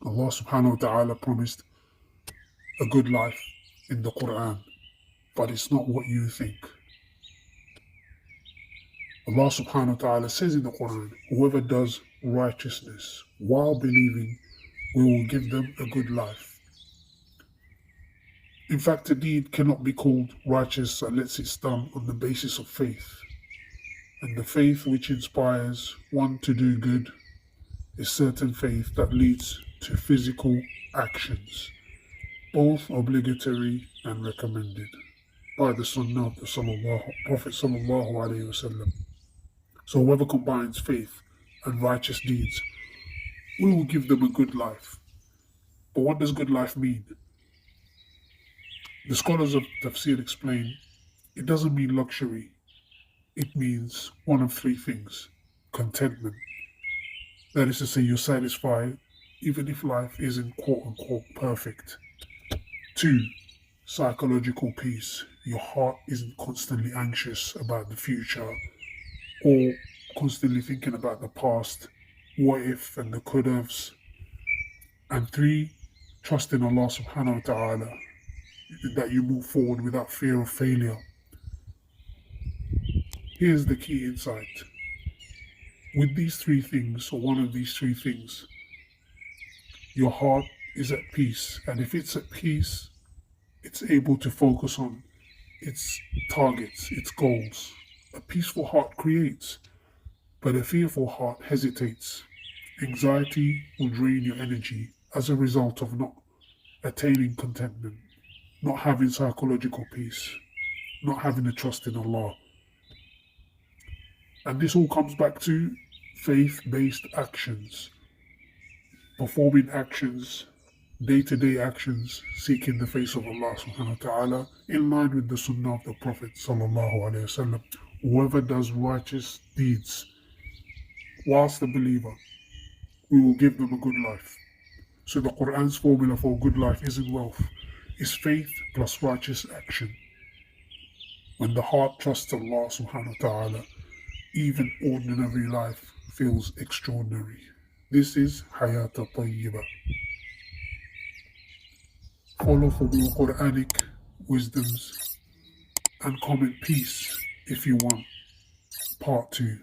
Allah subhanahu wa ta'ala promised a good life in the Qur'an, but it's not what you think. Allah subhanahu wa ta'ala says in the Qur'an, whoever does righteousness while believing, we will give them a good life. In fact, a deed cannot be called righteous unless it's done on the basis of faith. And the faith which inspires one to do good is certain faith that leads to physical actions, both obligatory and recommended by the Sunnah of the Prophet sallallahu alaihi wasallam. So whoever combines faith and righteous deeds, we will give them a good life. But what does good life mean? The scholars of tafsir explain, it doesn't mean luxury. It means one of three things: contentment. That is to say, you're satisfied even if life isn't quote-unquote perfect. 2, psychological peace. Your heart isn't constantly anxious about the future or constantly thinking about the past, what if and the could haves. And 3, trust in Allah subhanahu wa ta'ala, that you move forward without fear of failure. Here's the key insight. With these 3 things, or one of these 3 things, your heart is at peace. And if it's at peace, it's able to focus on its targets, its goals. A peaceful heart creates, but a fearful heart hesitates. Anxiety will drain your energy as a result of not attaining contentment, not having psychological peace, not having a trust in Allah. And this all comes back to faith-based actions, performing actions, day-to-day actions, seeking the face of Allah subhanahu wa ta'ala, in line with the Sunnah of the Prophet sallallahu alaihi wasallam. Whoever does righteous deeds whilst a believer, we will give them a good life. So the Qur'an's formula for good life isn't wealth, it's faith plus righteous action. When the heart trusts Allah subhanahu wa ta'ala, even ordinary life feels extraordinary. This is ḥayāh ṭayyibah. Follow for more Qur'anic wisdoms and comment peace if you want part 2.